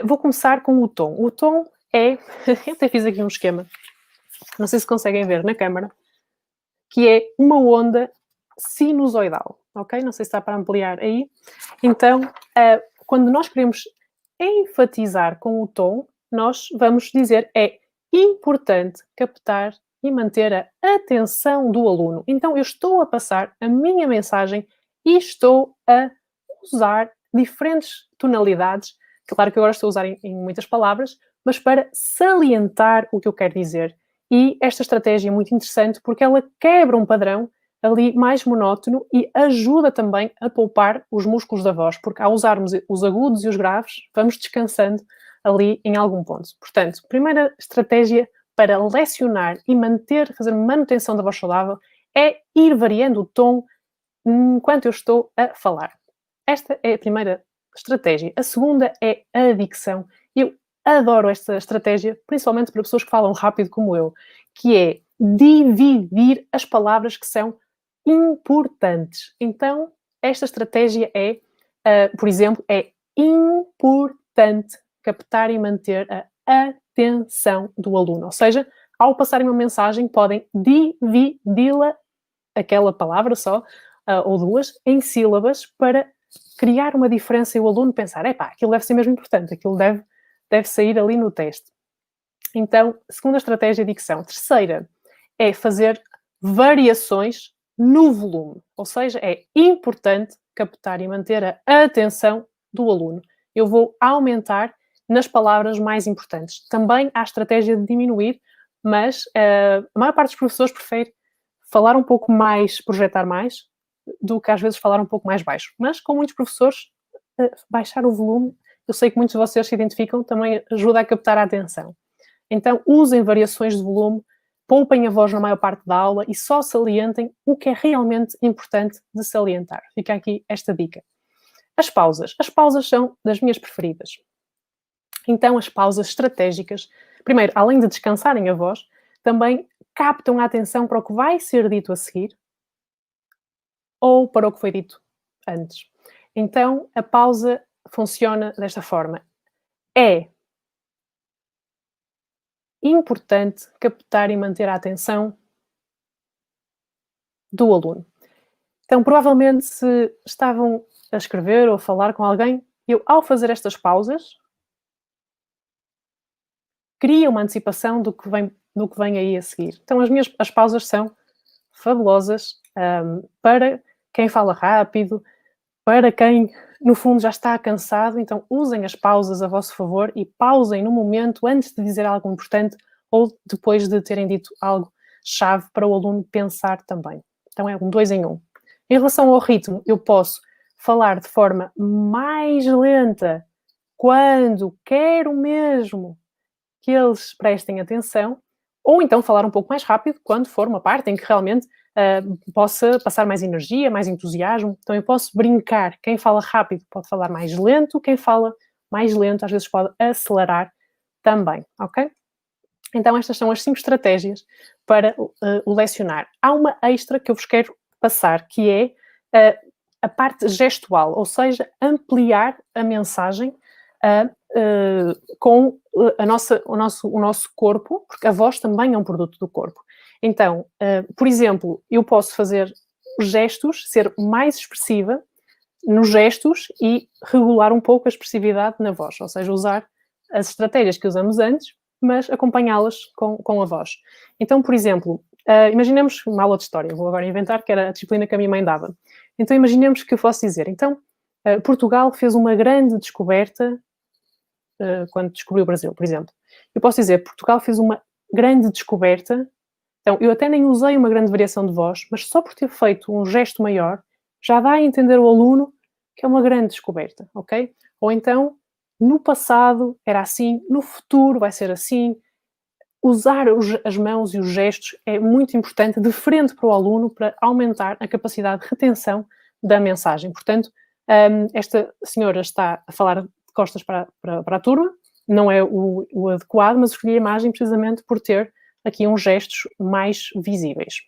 Vou começar com o tom. O tom é... eu até fiz aqui um esquema, não sei se conseguem ver na câmara, que é uma onda sinusoidal, ok? Não sei se está para ampliar aí. Então, quando nós queremos enfatizar com o tom, nós vamos dizer é importante captar e manter a atenção do aluno. Então, eu estou a passar a minha mensagem e estou a usar diferentes tonalidades, claro que agora estou a usar em muitas palavras, mas para salientar o que eu quero dizer. E esta estratégia é muito interessante porque ela quebra um padrão ali mais monótono e ajuda também a poupar os músculos da voz, porque ao usarmos os agudos e os graves, vamos descansando ali em algum ponto. Portanto, primeira estratégia para lecionar e fazer manutenção da voz saudável é ir variando o tom enquanto eu estou a falar. Esta é a primeira estratégia. A segunda é a dicção. Eu adoro esta estratégia, principalmente para pessoas que falam rápido como eu, que é dividir as palavras que são importantes. Então, esta estratégia por exemplo, é importante captar e manter a atenção do aluno. Ou seja, ao passarem uma mensagem, podem dividi-la, aquela palavra só, ou duas, em sílabas, para criar uma diferença e o aluno pensar, aquilo deve ser mesmo importante, aquilo deve sair ali no teste. Então, segunda estratégia de dicção. Terceira é fazer variações no volume. Ou seja, é importante captar e manter a atenção do aluno. Eu vou aumentar nas palavras mais importantes. Também há a estratégia de diminuir mas a maior parte dos professores prefere falar um pouco mais, projetar mais, do que às vezes falar um pouco mais baixo. Mas com muitos professores, baixar o volume, eu sei que muitos de vocês se identificam, também ajuda a captar a atenção. Então, usem variações de volume, poupem a voz na maior parte da aula e só salientem o que é realmente importante de salientar. Fica aqui esta dica. As pausas. As pausas são das minhas preferidas. Então, as pausas estratégicas, primeiro, além de descansarem a voz, também captam a atenção para o que vai ser dito a seguir ou para o que foi dito antes. Então, a pausa funciona desta forma. É importante captar e manter a atenção do aluno. Então, provavelmente, se estavam a escrever ou a falar com alguém, eu, ao fazer estas pausas, cria uma antecipação do que vem aí a seguir. Então, as pausas são fabulosas para quem fala rápido, para quem, no fundo, já está cansado. Então, usem as pausas a vosso favor e pausem no momento antes de dizer algo importante ou depois de terem dito algo chave para o aluno pensar também. Então, é um 2 em 1. Em relação ao ritmo, eu posso falar de forma mais lenta quando quero mesmo que eles prestem atenção, ou então falar um pouco mais rápido quando for uma parte em que realmente possa passar mais energia, mais entusiasmo. Então eu posso brincar. Quem fala rápido pode falar mais lento, quem fala mais lento às vezes pode acelerar também, ok? Então estas são as 5 estratégias para o lecionar. Há uma extra que eu vos quero passar, que é a parte gestual, ou seja, ampliar a mensagem com o nosso corpo, porque a voz também é um produto do corpo. Então, por exemplo, eu posso fazer gestos, ser mais expressiva nos gestos e regular um pouco a expressividade na voz, ou seja, usar as estratégias que usamos antes, mas acompanhá-las com a voz. Então, por exemplo, imaginemos uma aula de história, vou agora inventar, que era a disciplina que a minha mãe dava. Então, imaginemos que eu fosse dizer, então, Portugal fez uma grande descoberta quando descobriu o Brasil, por exemplo. Eu posso dizer, Portugal fez uma grande descoberta. Então, eu até nem usei uma grande variação de voz, mas só por ter feito um gesto maior, já dá a entender ao aluno que é uma grande descoberta, ok? Ou então, no passado era assim, no futuro vai ser assim. Usar as mãos e os gestos é muito importante, de frente para o aluno, para aumentar a capacidade de retenção da mensagem. Portanto, esta senhora está a falar de costas para a turma, não é o adequado, mas escolhi a imagem precisamente por ter aqui uns gestos mais visíveis.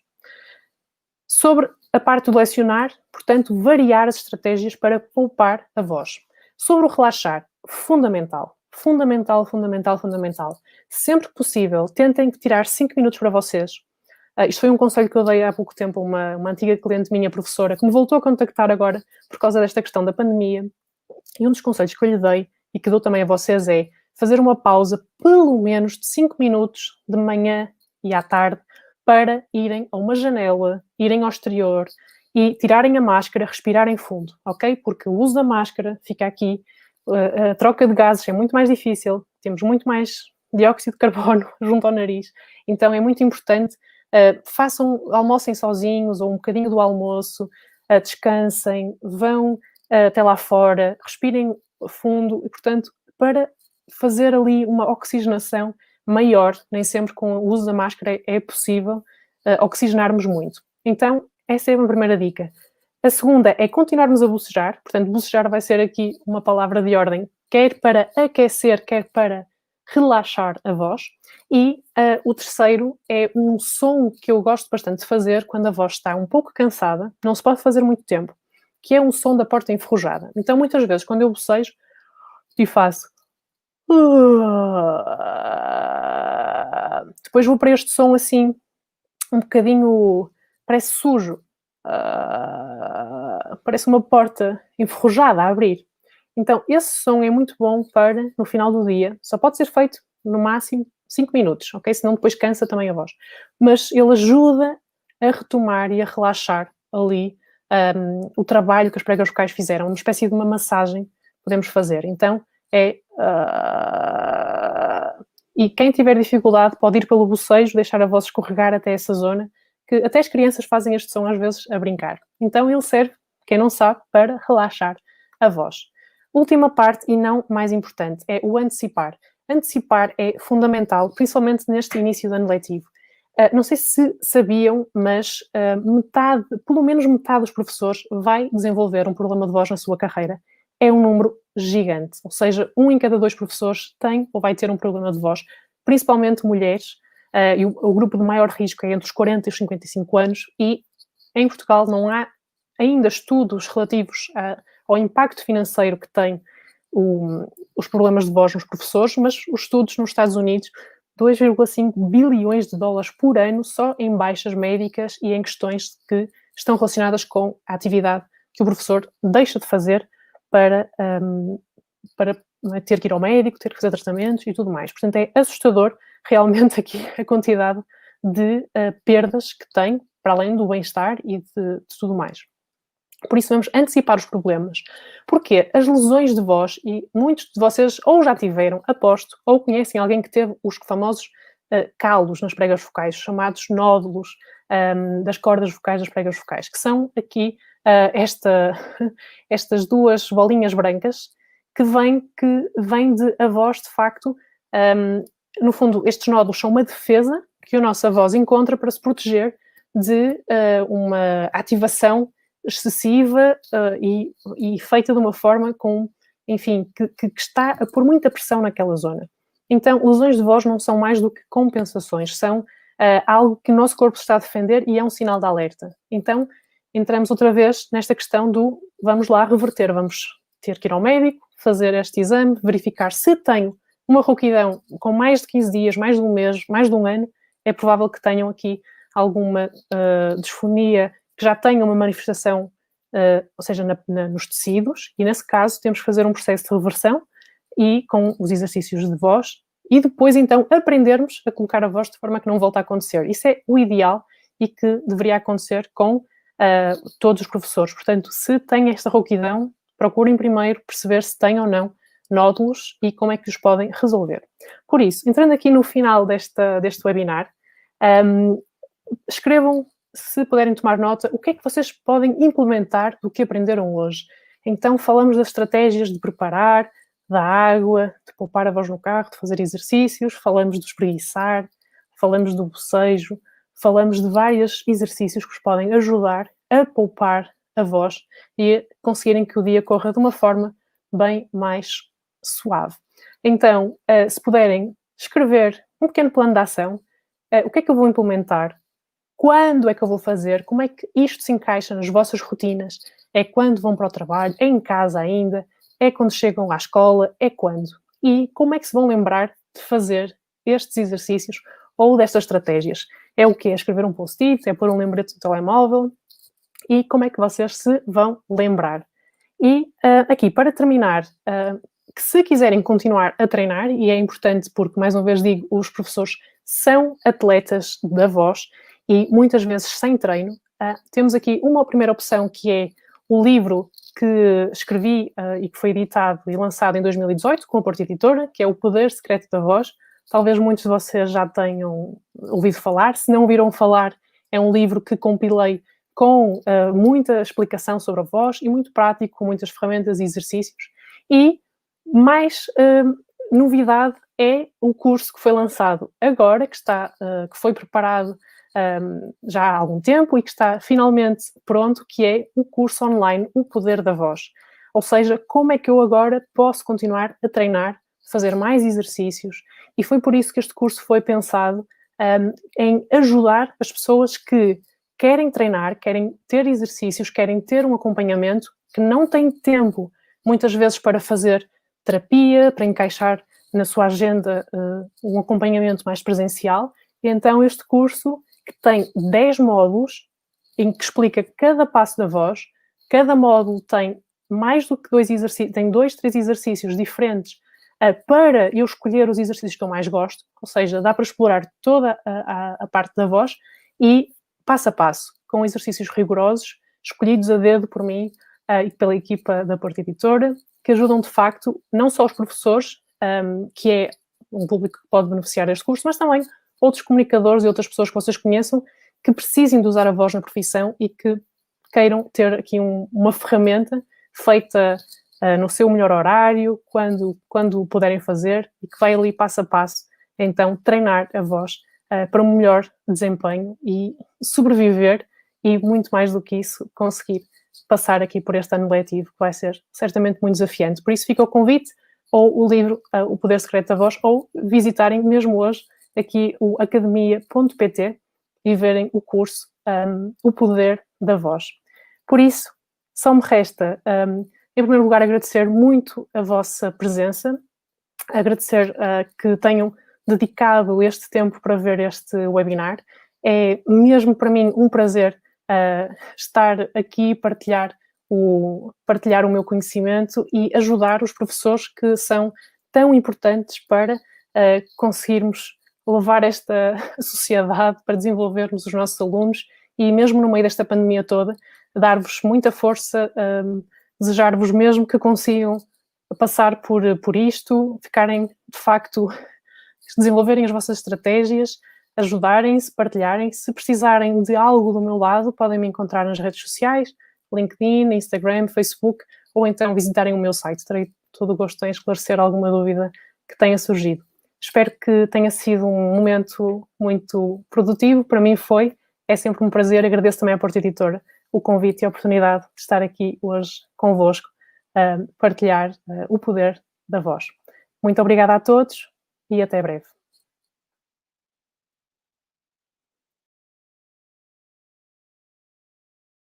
Sobre a parte do lecionar, portanto, variar as estratégias para poupar a voz. Sobre o relaxar, fundamental. Fundamental, fundamental, fundamental. Sempre que possível, tentem tirar 5 minutos para vocês. Isto foi um conselho que eu dei há pouco tempo a uma antiga cliente minha, professora, que me voltou a contactar agora por causa desta questão da pandemia. E um dos conselhos que eu lhe dei, e que dou também a vocês, é fazer uma pausa, pelo menos de 5 minutos, de manhã e à tarde, para irem a uma janela, irem ao exterior e tirarem a máscara, respirarem fundo, ok? Porque o uso da máscara fica aqui, a troca de gases é muito mais difícil, temos muito mais dióxido de carbono junto ao nariz, então é muito importante, almocem sozinhos ou um bocadinho do almoço, descansem, vão até lá fora, respirem fundo e, portanto, para fazer ali uma oxigenação maior, nem sempre com o uso da máscara é possível oxigenarmos muito. Então, essa é a primeira dica. A segunda é continuarmos a bocejar, portanto, bocejar vai ser aqui uma palavra de ordem, quer para aquecer, quer para relaxar a voz. E o terceiro é um som que eu gosto bastante de fazer quando a voz está um pouco cansada, não se pode fazer muito tempo, que é um som da porta enferrujada. Então, muitas vezes, quando eu bocejo, e faço... Depois vou para este som assim, um bocadinho... parece sujo. Parece uma porta enferrujada a abrir. Então, esse som é muito bom para, no final do dia, só pode ser feito, no máximo, 5 minutos, ok? Senão depois cansa também a voz. Mas ele ajuda a retomar e a relaxar ali o trabalho que as pregas vocais fizeram, uma espécie de uma massagem podemos fazer. Então, é... E quem tiver dificuldade pode ir pelo bocejo, deixar a voz escorregar até essa zona, que até as crianças fazem este som às vezes a brincar. Então ele serve, quem não sabe, para relaxar a voz. Última parte, e não mais importante, é o antecipar. Antecipar é fundamental, principalmente neste início do ano letivo. Não sei se sabiam, mas pelo menos metade dos professores vai desenvolver um problema de voz na sua carreira. É um número gigante, ou seja, 1 em cada 2 professores tem ou vai ter um problema de voz, principalmente mulheres, e o grupo de maior risco é entre os 40 e os 55 anos, e em Portugal não há ainda estudos relativos ao impacto financeiro que tem os problemas de voz nos professores, mas os estudos nos Estados Unidos, 2,5 bilhões de dólares por ano só em baixas médicas e em questões que estão relacionadas com a atividade que o professor deixa de fazer para ter que ir ao médico, ter que fazer tratamentos e tudo mais. Portanto, é assustador realmente aqui a quantidade de perdas que tem, para além do bem-estar e de tudo mais. Por isso vamos antecipar os problemas. Porque as lesões de voz, e muitos de vocês ou já tiveram, aposto, ou conhecem alguém que teve os famosos calos nas pregas vocais, chamados nódulos das cordas vocais das pregas vocais, que são aqui estas duas bolinhas brancas que vêm de a voz, de facto, no fundo, estes nódulos são uma defesa que a nossa voz encontra para se proteger de uma ativação excessiva e feita de uma forma enfim, que está a pôr muita pressão naquela zona. Então, lesões de voz não são mais do que compensações, são algo que o nosso corpo está a defender e é um sinal de alerta. Então, entramos outra vez nesta questão do vamos lá reverter, vamos ter que ir ao médico, fazer este exame, verificar se tenho uma rouquidão com mais de 15 dias, mais de um mês, mais de um ano, é provável que tenham aqui alguma disfonia, que já tenha uma manifestação, ou seja, nos tecidos, e nesse caso temos que fazer um processo de reversão e com os exercícios de voz, e depois então aprendermos a colocar a voz de forma que não volte a acontecer. Isso é o ideal e que deveria acontecer com todos os professores. Portanto, se tem esta rouquidão, procurem primeiro perceber se têm ou não nódulos e como é que os podem resolver. Por isso, entrando aqui no final deste webinar, escrevam, se puderem tomar nota, o que é que vocês podem implementar do que aprenderam hoje. Então, falamos das estratégias de preparar, da água, de poupar a voz no carro, de fazer exercícios, falamos do espreguiçar, falamos do bocejo, falamos de vários exercícios que vos podem ajudar a poupar a voz e a conseguirem que o dia corra de uma forma bem mais suave. Então, se puderem escrever um pequeno plano de ação, o que é que eu vou implementar? Quando é que eu vou fazer? Como é que isto se encaixa nas vossas rotinas? É quando vão para o trabalho? É em casa ainda? É quando chegam à escola? É quando? E como é que se vão lembrar de fazer estes exercícios ou destas estratégias? É o quê? É escrever um post-it? É pôr um lembrete no telemóvel? E como é que vocês se vão lembrar? E aqui, para terminar, que se quiserem continuar a treinar, e é importante porque, mais uma vez digo, os professores são atletas da voz e muitas vezes sem treino, temos aqui uma primeira opção que é o livro que escrevi e que foi editado e lançado em 2018 com a Porta Editora, que é O Poder Secreto da Voz. Talvez muitos de vocês já tenham ouvido falar. Se não ouviram falar, é um livro que compilei com muita explicação sobre a voz e muito prático, com muitas ferramentas e exercícios. E mais novidade é o curso que foi lançado agora, que foi preparado já há algum tempo e que está finalmente pronto, que é o curso online O Poder da Voz. Ou seja, como é que eu agora posso continuar a treinar, fazer mais exercícios, e foi por isso que este curso foi pensado em ajudar as pessoas que querem treinar, querem ter exercícios, querem ter um acompanhamento, que não têm tempo, muitas vezes, para fazer terapia, para encaixar na sua agenda um acompanhamento mais presencial. E então este curso, que tem 10 módulos, em que explica cada passo da voz, cada módulo tem mais do que 2 exercícios, tem 2, 3 exercícios diferentes para eu escolher os exercícios que eu mais gosto, ou seja, dá para explorar toda a parte da voz e passo a passo, com exercícios rigorosos, escolhidos a dedo por mim e pela equipa da Porta Editora, que ajudam de facto não só os professores, que é um público que pode beneficiar deste curso, mas também outros comunicadores e outras pessoas que vocês conheçam que precisem de usar a voz na profissão e que queiram ter aqui uma ferramenta feita no seu melhor horário, quando puderem fazer, e que vai ali passo a passo, então, treinar a voz para um melhor desempenho e sobreviver, e muito mais do que isso, conseguir passar aqui por este ano letivo, que vai ser certamente muito desafiante. Por isso fica o convite, ou o livro O Poder Secreto da Voz, ou visitarem mesmo hoje aqui o academia.pt e verem o curso O Poder da Voz. Por isso, só me resta, em primeiro lugar, agradecer muito a vossa presença, agradecer que tenham dedicado este tempo para ver este webinar. É mesmo para mim um prazer estar aqui e partilhar o meu conhecimento e ajudar os professores que são tão importantes para conseguirmos levar esta sociedade, para desenvolvermos os nossos alunos e mesmo no meio desta pandemia toda, dar-vos muita força, desejar-vos mesmo que consigam passar por isto, ficarem, de facto, desenvolverem as vossas estratégias, ajudarem-se, partilharem. Se precisarem de algo do meu lado, podem me encontrar nas redes sociais, LinkedIn, Instagram, Facebook, ou então visitarem o meu site. Terei todo o gosto em esclarecer alguma dúvida que tenha surgido. Espero que tenha sido um momento muito produtivo. Para mim foi. É sempre um prazer. Agradeço também à Porta Editora o convite e a oportunidade de estar aqui hoje convosco a partilhar o poder da voz. Muito obrigada a todos e até breve.